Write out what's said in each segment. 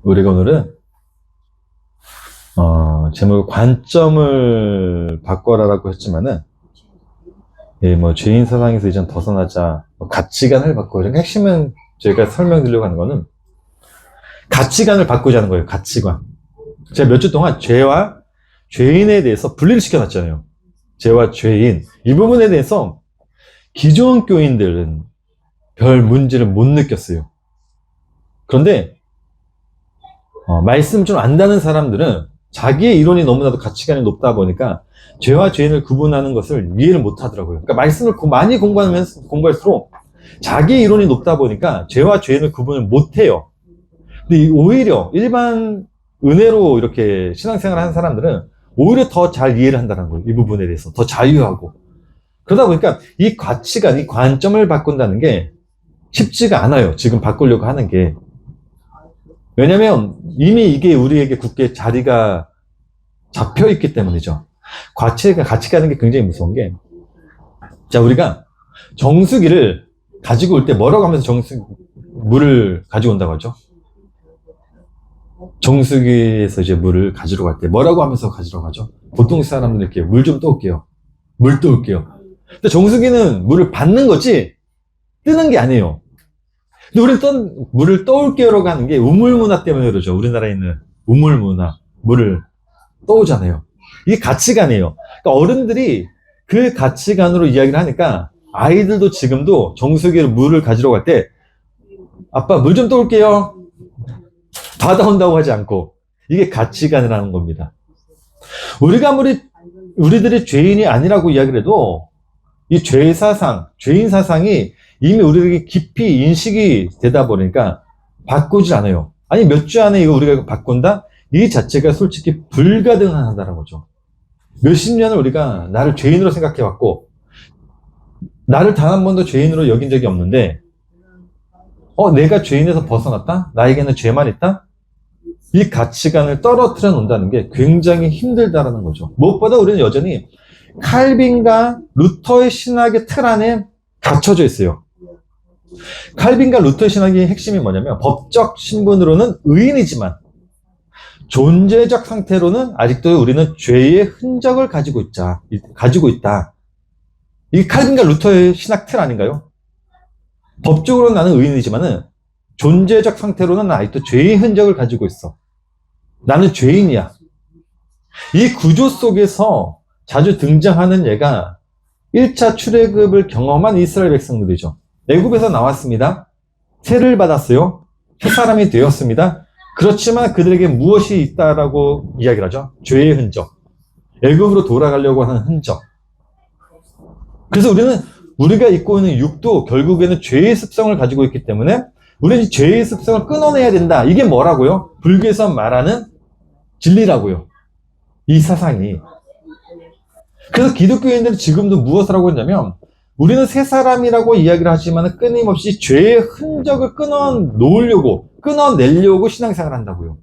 우리가 오늘은 제목을 관점을 바꿔라라고 했지만은 뭐 죄인 사상에서 이젠 벗어나자, 가치관을 바꿔. 핵심은 제가 설명드리려고 하는 거는 가치관을 바꾸자는 거예요. 가치관. 제가 몇 주 동안 죄와 죄인에 대해서 분리를 시켜놨잖아요. 죄와 죄인, 이 부분에 대해서 기존 교인들은 별 문제를 못 느꼈어요. 그런데 말씀 좀 안다는 사람들은 자기의 이론이 너무나도 가치관이 높다 보니까 죄와 죄인을 구분하는 것을 이해를 못 하더라고요. 그러니까 말씀을 많이 공부할수록 자기의 이론이 높다 보니까 죄와 죄인을 구분을 못 해요. 근데 오히려 일반 은혜로 이렇게 신앙생활을 하는 사람들은 오히려 더 잘 이해를 한다는 거예요. 이 부분에 대해서 더 자유하고. 그러다 보니까 이 가치관, 이 관점을 바꾼다는 게 쉽지가 않아요. 지금 바꾸려고 하는 게. 왜냐면 이미 이게 우리에게 굳게 자리가 잡혀 있기 때문이죠. 가치관인 게 굉장히 무서운 게, 자, 우리가 정수기를 가지고 올 때 뭐라고 하면서 물을 가지고 온다고 하죠? 정수기에서 이제 물을 가지러 갈 때 뭐라고 하면서 가지러 가죠? 보통 사람들은 이렇게 물 좀 떠올게요. 물 떠올게요. 근데 정수기는 물을 받는 거지 뜨는 게 아니에요. 근데 우리는 물을 떠올게요라고 하는 게 우물문화 때문에 그러죠. 우리나라에 있는 우물문화, 물을 떠오잖아요. 이게 가치관이에요. 그러니까 어른들이 그 가치관으로 이야기를 하니까 아이들도 지금도 정수기로 물을 가지러 갈 때 아빠 물 좀 떠올게요. 받아온다고 하지 않고, 이게 가치관이라는 겁니다. 우리가 아무리 우리들이 죄인이 아니라고 이야기를 해도 이 죄사상, 죄인 사상이 이미 우리에게 깊이 인식이 되다 보니까 바꾸지 않아요. 아니 몇 주 안에 이거 우리가 바꾼다? 이 자체가 솔직히 불가능하다는 거죠. 몇십 년을 우리가 나를 죄인으로 생각해왔고 나를 단 한 번도 죄인으로 여긴 적이 없는데 내가 죄인에서 벗어났다? 나에게는 죄만 있다? 이 가치관을 떨어뜨려 놓는다는 게 굉장히 힘들다라는 거죠. 무엇보다 우리는 여전히 칼빈과 루터의 신학의 틀 안에 갇혀져 있어요. 칼빈과 루터의 신학의 핵심이 뭐냐면 법적 신분으로는 의인이지만 존재적 상태로는 아직도 우리는 죄의 흔적을 가지고 있다. 이게 칼빈과 루터의 신학 틀 아닌가요? 법적으로는 나는 의인이지만은 존재적 상태로는 아직도 죄의 흔적을 가지고 있어. 나는 죄인이야. 이 구조 속에서 자주 등장하는 예가 1차 출애굽을 경험한 이스라엘 백성들이죠. 애굽에서 나왔습니다. 세를 받았어요. 새 사람이 되었습니다. 그렇지만 그들에게 무엇이 있다라고 이야기를 하죠? 죄의 흔적. 애굽으로 돌아가려고 하는 흔적. 그래서 우리가 입고 있는 육도 결국에는 죄의 습성을 가지고 있기 때문에 우리는 죄의 습성을 끊어내야 된다. 이게 뭐라고요? 불교에서 말하는 진리라고요. 이 사상이. 그래서 기독교인들은 지금도 무엇을 하고 있냐면 우리는 새 사람이라고 이야기를 하지만 끊임없이 죄의 흔적을 끊어내려고 신앙생활을 한다고요.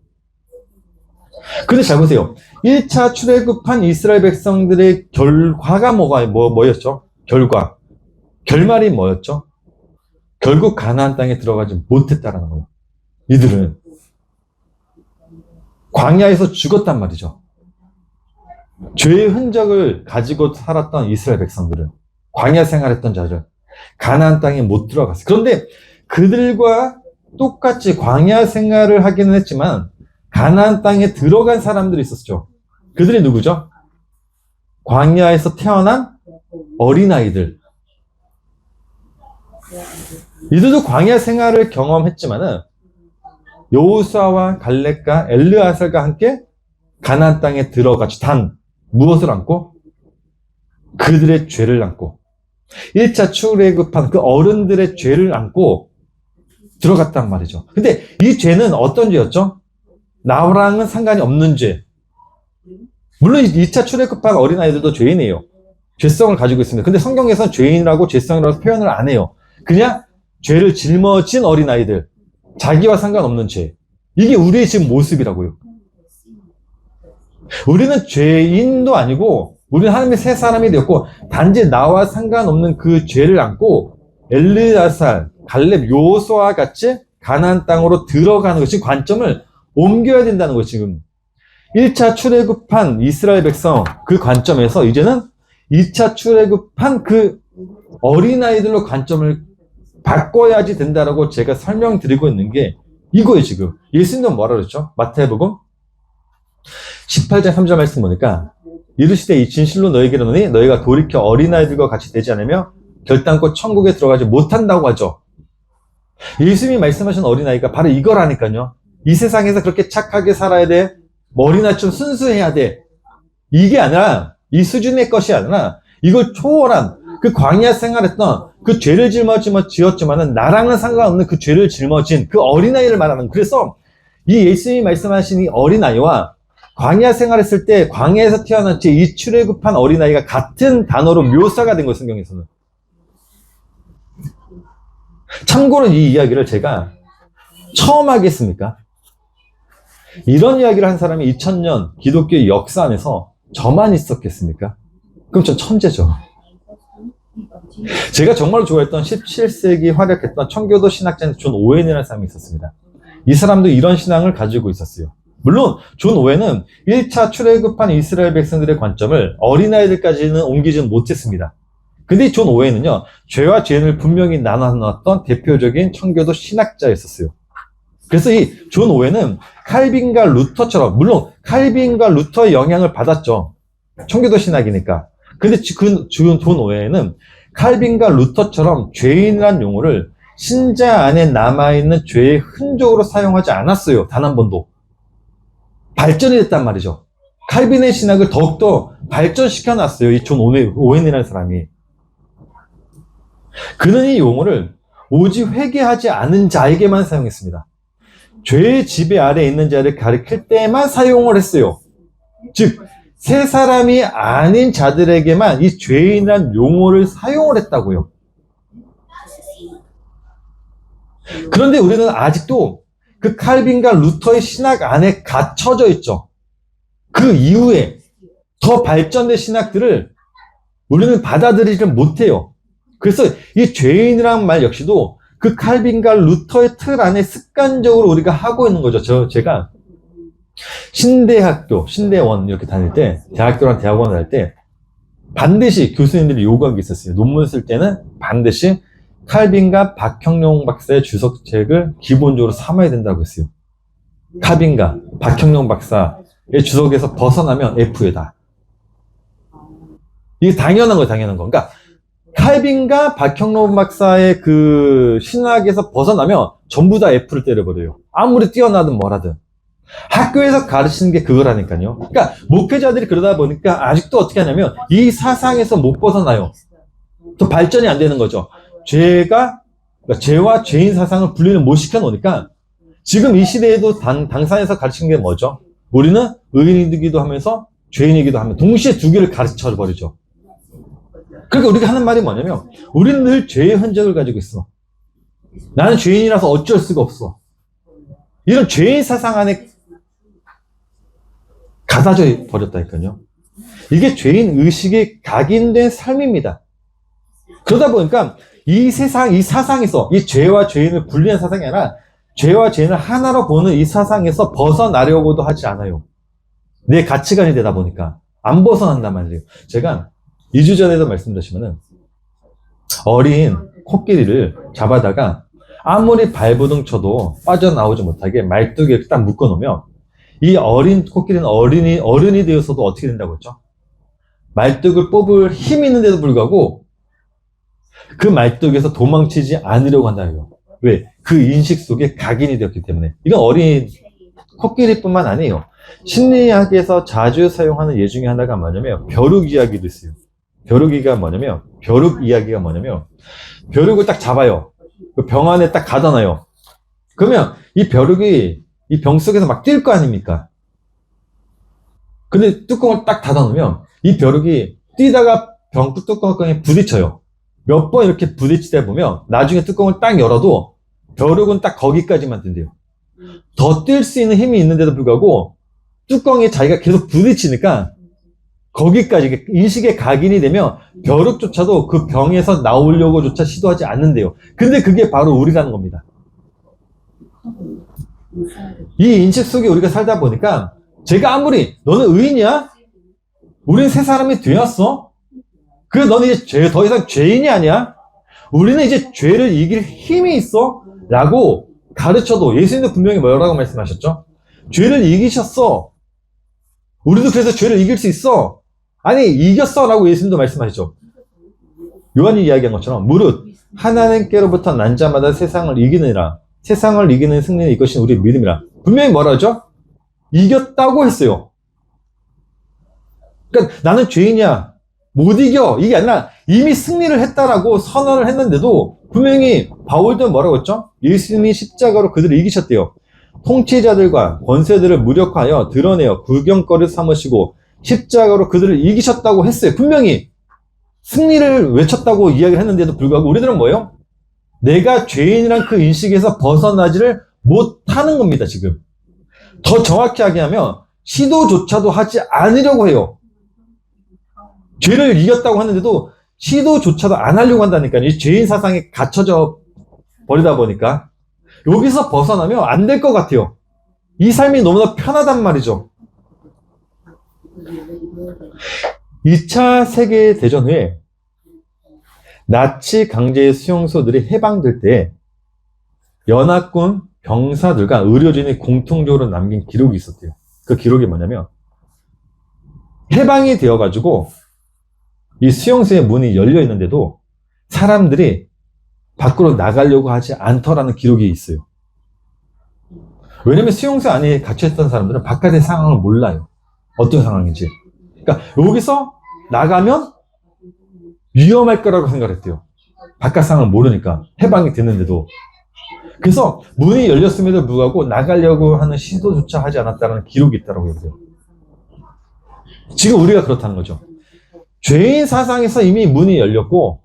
근데 잘 보세요. 1차 출애굽한 이스라엘 백성들의 결과가 뭐였죠? 결말이 뭐였죠? 결국 가나안 땅에 들어가지 못했다라는 거예요. 이들은 광야에서 죽었단 말이죠. 죄의 흔적을 가지고 살았던 이스라엘 백성들은, 광야 생활했던 자들, 가나안 땅에 못 들어갔어요. 그런데 그들과 똑같이 광야 생활을 하기는 했지만 가나안 땅에 들어간 사람들이 있었죠. 그들이 누구죠? 광야에서 태어난 어린아이들. 이들도 광야 생활을 경험했지만은 여호수아와 갈렙과 엘르아살과 함께 가나안 땅에 들어가죠. 단 무엇을 안고? 그들의 죄를 안고 1차 출애굽한 그 어른들의 죄를 안고 들어갔단 말이죠. 근데 이 죄는 어떤 죄였죠? 나랑은 상관이 없는 죄. 물론 2차 출애굽한 어린아이들도 죄인이에요. 죄성을 가지고 있습니다. 근데 성경에서는 죄인이라고 죄성이라고 표현을 안 해요. 그냥 죄를 짊어진 어린아이들, 자기와 상관없는 죄. 이게 우리의 지금 모습이라고요. 우리는 죄인도 아니고 우리는 하나님의 새 사람이 되었고 단지 나와 상관없는 그 죄를 안고 엘르아살, 갈렙, 여호수아와 같이 가나안 땅으로 들어가는 것이 관점을 옮겨야 된다는 거예요, 지금. 1차 출애굽한 이스라엘 백성 그 관점에서 이제는 2차 출애굽한 그 어린아이들로 관점을 바꿔야지 된다라고 제가 설명드리고 있는 게 이거예요, 지금. 예수님은 뭐라 그랬죠? 마태복음 18장 3절 말씀 보니까 이르시되 이 진실로 너희에게 이르노니 너희가 돌이켜 어린아이들과 같이 되지 않으며 결단코 천국에 들어가지 못한다고 하죠. 예수님이 말씀하신 어린아이가 바로 이거라니까요. 이 세상에서 그렇게 착하게 살아야 돼. 어린아이처럼 순수해야 돼. 이게 아니라 이 수준의 것이 아니라 이걸 초월한 그 광야 생활했던 그 죄를 지었지만은 나랑은 상관없는 그 죄를 짊어진 그 어린아이를 말하는. 그래서 이 예수님이 말씀하신 이 어린아이와 광야 생활했을 때 광야에서 태어난 이 출애굽한 어린아이가 같은 단어로 묘사가 된 거예요, 성경에서는. 참고로 이 이야기를 제가 처음 하겠습니까? 이런 이야기를 한 사람이 2000년 기독교의 역사 안에서 저만 있었겠습니까? 그럼 전 천재죠. 제가 정말로 좋아했던 17세기 활약했던 청교도 신학자인 존 오웬이라는 사람이 있었습니다. 이 사람도 이런 신앙을 가지고 있었어요. 물론 존 오웬은 1차 출애굽한 이스라엘 백성들의 관점을 어린아이들까지는 옮기지는 못했습니다. 근데 존 오웬은요, 죄와 죄인을 분명히 나눠놨던 대표적인 청교도 신학자였었어요. 그래서 이 존 오웬은 칼빈과 루터처럼, 물론 칼빈과 루터의 영향을 받았죠. 청교도 신학이니까. 근데 존 오웬은 칼빈과 루터처럼 죄인이라는 용어를 신자 안에 남아있는 죄의 흔적으로 사용하지 않았어요. 단 한 번도. 발전이 됐단 말이죠. 칼빈의 신학을 더욱더 발전시켜놨어요. 이 존 오웬이라는 사람이. 그는 이 용어를 오직 회개하지 않은 자에게만 사용했습니다. 죄의 지배 아래에 있는 자를 가리킬 때만 사용을 했어요. 즉, 새 사람이 아닌 자들에게만 이 죄인이라는 용어를 사용을 했다고요. 그런데 우리는 아직도 그 칼빈과 루터의 신학 안에 갇혀져 있죠. 그 이후에 더 발전된 신학들을 우리는 받아들이지 못해요. 그래서 이 죄인이라는 말 역시도 그 칼빈과 루터의 틀 안에 습관적으로 우리가 하고 있는 거죠. 제가 신대학교, 신대원 이렇게 다닐 때, 대학교랑 대학원 다닐 때 반드시 교수님들이 요구한 게 있었어요. 논문 쓸 때는 반드시 칼빈과 박형룡 박사의 주석책을 기본적으로 삼아야 된다고 했어요. 칼빈과 박형룡 박사의 주석에서 벗어나면 F에다. 이게 당연한 거예요, 당연한 거. 그러니까 칼빈과 박형룡 박사의 그 신학에서 벗어나면 전부 다 F를 때려버려요. 아무리 뛰어나든 뭐라든. 학교에서 가르치는 게 그거라니까요. 그러니까 목회자들이 그러다 보니까 아직도 어떻게 하냐면 이 사상에서 못 벗어나요. 또 발전이 안 되는 거죠. 그러니까 죄와 죄인 사상을 분리를 못 시켜놓으니까 지금 이 시대에도 당산에서 가르치는 게 뭐죠? 우리는 의인이기도 하면서 죄인이기도 하면 동시에 두 개를 가르쳐 버리죠. 그러니까 우리가 하는 말이 뭐냐면 우리는 늘 죄의 흔적을 가지고 있어. 나는 죄인이라서 어쩔 수가 없어. 이런 죄인 사상 안에 가다져 버렸다니까요. 이게 죄인 의식이 각인된 삶입니다. 그러다 보니까 이 세상, 이 사상에서 이 죄와 죄인을 분리한 사상이 아니라 죄와 죄인을 하나로 보는 이 사상에서 벗어나려고도 하지 않아요. 내 가치관이 되다 보니까 안 벗어난단 말이에요. 제가 2주 전에도 말씀드렸지만은 어린 코끼리를 잡아다가 아무리 발버둥 쳐도 빠져나오지 못하게 말뚝에 딱 묶어놓으면 이 어린 코끼리는 어른이 되어서도 어떻게 된다고 했죠? 말뚝을 뽑을 힘이 있는데도 불구하고 그 말뚝에서 도망치지 않으려고 한다고요. 왜? 그 인식 속에 각인이 되었기 때문에. 이건 어린 코끼리뿐만 아니에요. 심리학에서 자주 사용하는 예 중에 하나가 뭐냐면 벼룩 이야기도 있어요. 벼룩 이야기가 뭐냐면 벼룩을 딱 잡아요. 그 병 안에 딱 가둬놔요. 그러면 이 벼룩이 이 병 속에서 막 뛸 거 아닙니까? 근데 뚜껑을 딱 닫아놓으면 이 벼룩이 뛰다가 병 뚜껑에 부딪혀요. 몇 번 이렇게 부딪히다 보면 나중에 뚜껑을 딱 열어도 벼룩은 딱 거기까지만 든대요. 더 뛸 수 있는 힘이 있는데도 불구하고 뚜껑에 자기가 계속 부딪히니까 거기까지 인식에 각인이 되면 벼룩조차도 그 병에서 나오려고조차 시도하지 않는데요. 근데 그게 바로 우리라는 겁니다. 이 인식 속에 우리가 살다 보니까 제가 아무리 너는 의인이야? 우린 새 사람이 되었어? 그래 너는 이제 더 이상 죄인이 아니야? 우리는 이제 죄를 이길 힘이 있어? 라고 가르쳐도 예수님도 분명히 뭐라고 말씀하셨죠? 죄를 이기셨어. 우리도 그래서 죄를 이길 수 있어. 아니 이겼어 라고 예수님도 말씀하시죠. 요한이 이야기한 것처럼 무릇 하나님께로부터 난 자마다 세상을 이기느니라. 세상을 이기는 승리는 이것이 우리의 믿음이라. 분명히 뭐라 하죠? 이겼다고 했어요. 그러니까 나는 죄인이야. 못 이겨. 이게 아니라 이미 승리를 했다라고 선언을 했는데도 분명히 바울도 뭐라고 했죠? 예수님이 십자가로 그들을 이기셨대요. 통치자들과 권세들을 무력화하여 드러내어 구경거리 삼으시고 십자가로 그들을 이기셨다고 했어요. 분명히 승리를 외쳤다고 이야기를 했는데도 불구하고 우리들은 뭐예요? 내가 죄인이란 그 인식에서 벗어나지를 못하는 겁니다, 지금. 더 정확히 하면 시도조차도 하지 않으려고 해요. 죄를 이겼다고 하는데도 시도조차도 안 하려고 한다니까요. 이 죄인 사상에 갇혀져 버리다 보니까 여기서 벗어나면 안 될 것 같아요. 이 삶이 너무나 편하단 말이죠. 2차 세계대전 후에 나치 강제의 수용소들이 해방될 때 연합군 병사들과 의료진이 공통적으로 남긴 기록이 있었대요. 그 기록이 뭐냐면 해방이 되어가지고 이 수용소의 문이 열려 있는데도 사람들이 밖으로 나가려고 하지 않더라는 기록이 있어요. 왜냐면 수용소 안에 갇혀있던 사람들은 바깥의 상황을 몰라요. 어떤 상황인지. 그러니까 여기서 나가면 위험할 거라고 생각했대요. 바깥 상황을 모르니까. 해방이 됐는데도. 그래서 문이 열렸음에도 불구하고 나가려고 하는 시도조차 하지 않았다는 기록이 있다고 해요. 지금 우리가 그렇다는 거죠. 죄인 사상에서 이미 문이 열렸고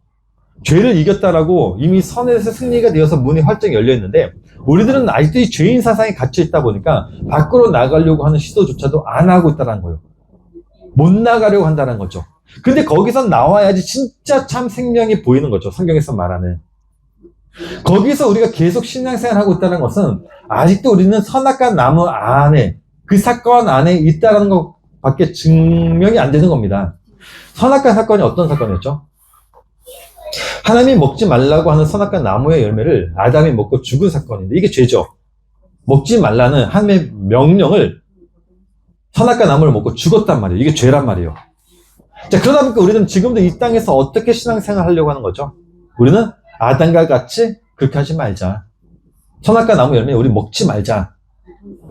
죄를 이겼다라고 이미 선에서 승리가 되어서 문이 활짝 열려 있는데 우리들은 아직도 이 죄인 사상에 갇혀 있다 보니까 밖으로 나가려고 하는 시도조차도 안 하고 있다는 거예요. 못 나가려고 한다는 거죠. 근데 거기서 나와야지 진짜 참 생명이 보이는 거죠. 성경에서 말하는. 거기서 우리가 계속 신앙생활을 하고 있다는 것은 아직도 우리는 선악과 나무 안에 그 사건 안에 있다는 것밖에 증명이 안 되는 겁니다. 선악과 사건이 어떤 사건이었죠? 하나님이 먹지 말라고 하는 선악과 나무의 열매를 아담이 먹고 죽은 사건인데 이게 죄죠. 먹지 말라는 하나님의 명령을 선악과 나무를 먹고 죽었단 말이에요. 이게 죄란 말이에요. 자, 그러다 보니까 우리는 지금도 이 땅에서 어떻게 신앙생활 하려고 하는 거죠? 우리는 아담과 같이 그렇게 하지 말자. 선악과 나무 열매 우리 먹지 말자.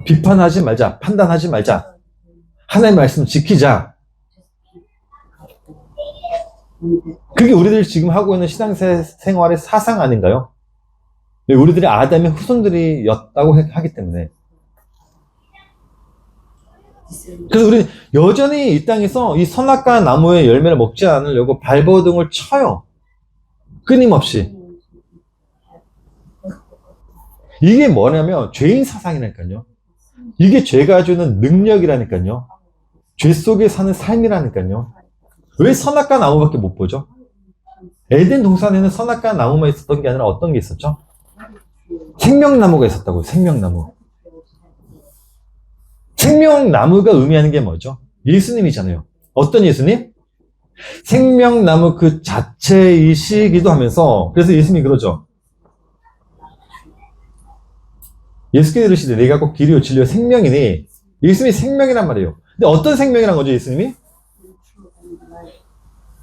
비판하지 말자. 판단하지 말자. 하나님의 말씀 지키자. 그게 우리들이 지금 하고 있는 신앙생활의 사상 아닌가요? 우리들이 아담의 후손들이었다고 하기 때문에. 그래서 우리는 여전히 이 땅에서 이 선악과 나무의 열매를 먹지 않으려고 발버둥을 쳐요. 끊임없이. 이게 뭐냐면 죄인 사상이라니까요. 이게 죄가 주는 능력이라니까요. 죄 속에 사는 삶이라니까요. 왜 선악과 나무밖에 못 보죠? 에덴 동산에는 선악과 나무만 있었던 게 아니라 어떤 게 있었죠? 생명나무가 있었다고요. 생명나무. 생명나무가 의미하는 게 뭐죠? 예수님이잖아요. 어떤 예수님? 생명나무 그 자체이시기도 하면서 그래서 예수님이 그러죠. 예수께서 이르시되 내가 곧 길이요 진리요 생명이니 예수님이 생명이란 말이에요. 근데 어떤 생명이란 거죠? 예수님이?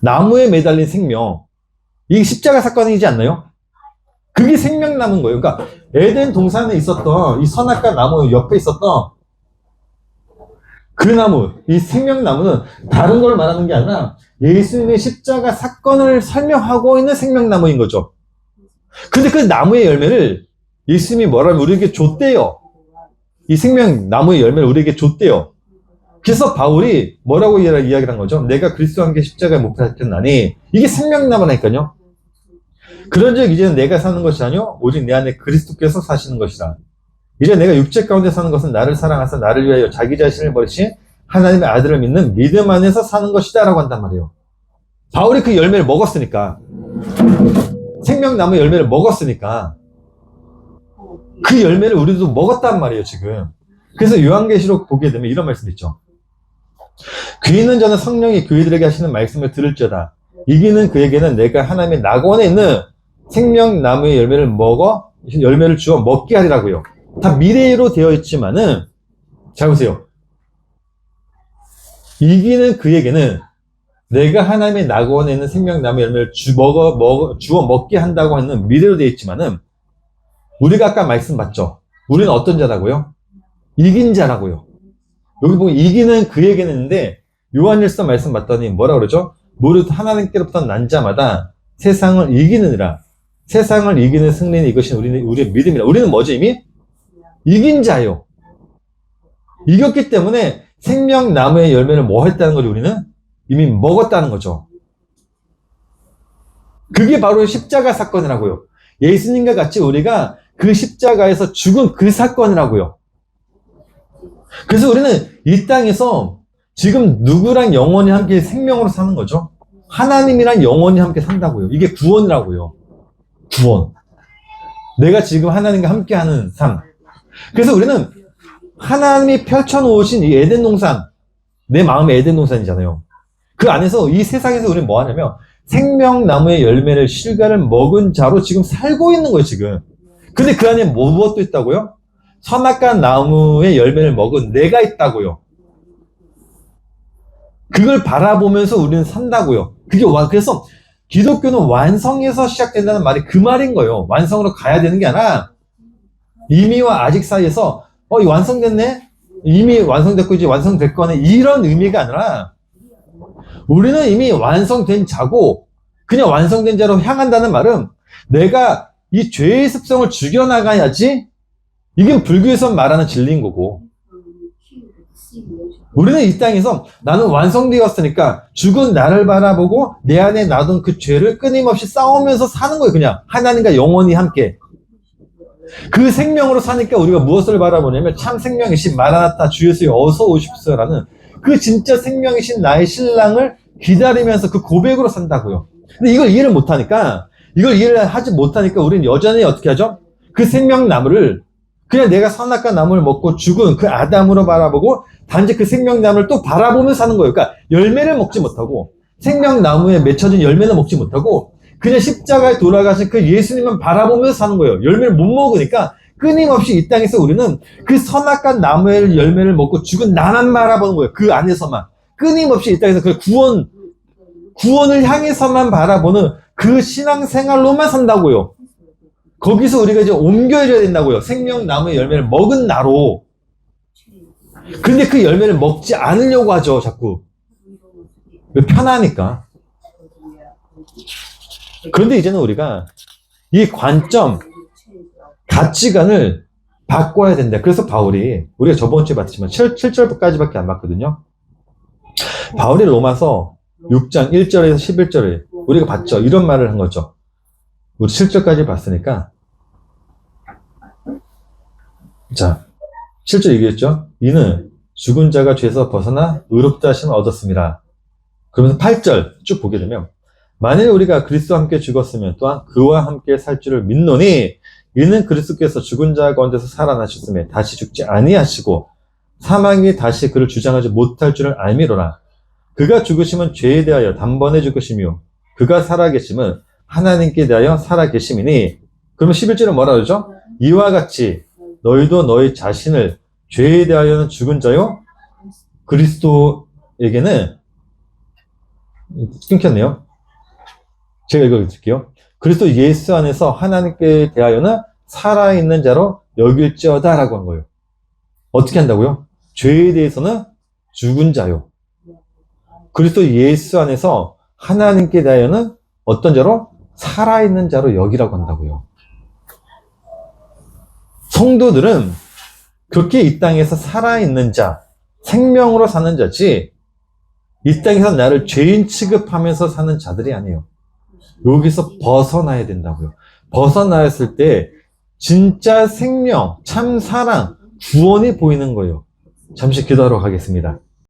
나무에 매달린 생명. 이게 십자가 사건이지 않나요? 그게 생명나무인 거예요. 그러니까 에덴 동산에 있었던 이 선악과 나무 옆에 있었던 그 나무, 이 생명나무는 다른 걸 말하는 게 아니라 예수님의 십자가 사건을 설명하고 있는 생명나무인 거죠. 근데 그 나무의 열매를 예수님이 뭐라면 우리에게 줬대요. 이 생명나무의 열매를 우리에게 줬대요. 그래서 바울이 뭐라고 이야기를 한 거죠? 내가 그리스도와 함께 십자가에 못 박혔나니 이게 생명나무라니까요. 그런즉 이제는 내가 사는 것이 아니요 오직 내 안에 그리스도께서 사시는 것이라. 이제 내가 육체 가운데 사는 것은 나를 사랑하사 나를 위하여 자기 자신을 버리신 하나님의 아들을 믿는 믿음 안에서 사는 것이다 라고 한단 말이에요. 바울이 그 열매를 먹었으니까 생명나무 열매를 먹었으니까 그 열매를 우리도 먹었단 말이에요, 지금. 그래서 요한계시록 보게 되면 이런 말씀 있죠. 귀 있는 자는 성령이 교회들에게 하시는 말씀을 들을지어다. 이기는 그에게는 내가 하나님의 낙원에 있는 생명나무의 열매를 주어 먹게 하리라고요. 다 미래로 되어 있지만은, 잘 보세요. 이기는 그에게는 내가 하나님의 낙원에 있는 생명나무의 열매를 주어 먹게 한다고 하는 미래로 되어 있지만은, 우리가 아까 말씀 봤죠? 우리는 어떤 자라고요? 이긴 자라고요. 여기 보면 이기는 그에게는 있는데, 요한일서 말씀 봤더니 뭐라 그러죠? 무릇 하나님께로부터 난 자마다 세상을 이기느니라. 세상을 이기는 승리는 이것이 우리의 믿음이라. 우리는 뭐죠, 이미? 이긴 자요. 이겼기 때문에 생명나무의 열매를 뭐 했다는 거죠, 우리는? 이미 먹었다는 거죠. 그게 바로 십자가 사건이라고요. 예수님과 같이 우리가 그 십자가에서 죽은 그 사건이라고요. 그래서 우리는 이 땅에서 지금 누구랑 영원히 함께 생명으로 사는 거죠? 하나님이랑 영원히 함께 산다고요. 이게 구원이라고요. 구원. 내가 지금 하나님과 함께 하는 삶. 그래서 우리는 하나님이 펼쳐놓으신 이 에덴 동산, 내 마음의 에덴 동산이잖아요. 그 안에서 이 세상에서 우리는 뭐 하냐면 생명나무의 열매를 실과를 먹은 자로 지금 살고 있는 거예요, 지금. 근데 그 안에 무엇도 있다고요? 선악과 나무의 열매를 먹은 내가 있다고요. 그걸 바라보면서 우리는 산다고요. 그래서 기독교는 완성에서 시작된다는 말이 그 말인 거예요. 완성으로 가야 되는 게 아니라 이미와 아직 사이에서 완성됐네? 이미 완성됐고 이제 완성될 거네? 이런 의미가 아니라 우리는 이미 완성된 자고 그냥 완성된 자로 향한다는 말은 내가 이 죄의 습성을 죽여나가야지 이게 불교에서 말하는 진리인 거고 우리는 이 땅에서 나는 완성되었으니까 죽은 나를 바라보고 내 안에 놔둔 그 죄를 끊임없이 싸우면서 사는 거예요. 그냥 하나님과 영원히 함께. 그 생명으로 사니까 우리가 무엇을 바라보냐면 참 생명이신 마라나타 주 예수여 어서 오십시오라는 그 진짜 생명이신 나의 신랑을 기다리면서 그 고백으로 산다고요. 근데 이걸 이해를 못하니까 우리는 여전히 어떻게 하죠? 그 생명나무를 그냥 내가 선악과 나무를 먹고 죽은 그 아담으로 바라보고 단지 그 생명나무를 또 바라보면서 사는 거예요. 그러니까 열매를 먹지 못하고 생명나무에 맺혀진 열매는 먹지 못하고 그냥 십자가에 돌아가신 그 예수님만 바라보면서 사는 거예요. 열매를 못 먹으니까 끊임없이 이 땅에서 우리는 그 선악과 나무의 열매를 먹고 죽은 나만 바라보는 거예요. 그 안에서만. 끊임없이 이 땅에서 그 구원을 향해서만 바라보는 그 신앙생활로만 산다고요. 거기서 우리가 이제 옮겨져야 된다고요. 생명나무의 열매를 먹은 나로. 근데 그 열매를 먹지 않으려고 하죠, 자꾸. 왜? 편하니까. 그런데 이제는 우리가 이 관점, 가치관을 바꿔야 된다. 그래서 바울이, 우리가 저번 주에 봤지만 7절까지밖에 안 봤거든요. 바울이 로마서 6장 1절에서 11절에 우리가 봤죠. 이런 말을 한 거죠. 우리 7절까지 봤으니까. 자, 7절 얘기했죠. 이는 죽은 자가 죄에서 벗어나 의롭다 하심을 얻었습니다. 그러면서 8절 쭉 보게 되면 만일 우리가 그리스도와 함께 죽었으면 또한 그와 함께 살 줄을 믿노니 이는 그리스도께서 죽은 자 가운데서 살아나셨으며 다시 죽지 아니하시고 사망이 다시 그를 주장하지 못할 줄을 알미로라. 그가 죽으심은 죄에 대하여 단번에 죽으시며 그가 살아계심은 하나님께 대하여 살아계심이니. 그러면 11절은 뭐라 그러죠? 이와 같이 너희도 너희 자신을 죄에 대하여는 죽은 자요 그리스도에게는 끊겼네요. 제가 읽어드릴게요. 그리스도 예수 안에서 하나님께 대하여는 살아있는 자로 여길지어다 라고 한 거예요. 어떻게 한다고요? 죄에 대해서는 죽은 자요. 그리스도 예수 안에서 하나님께 대하여는 어떤 자로? 살아있는 자로 여기라고 한다고요. 성도들은 그렇게 이 땅에서 살아있는 자, 생명으로 사는 자지 이 땅에서 나를 죄인 취급하면서 사는 자들이 아니에요. 여기서 벗어나야 된다고요. 벗어나였을 때 진짜 생명, 참 사랑, 구원이 보이는 거예요. 잠시 기도하러 가겠습니다.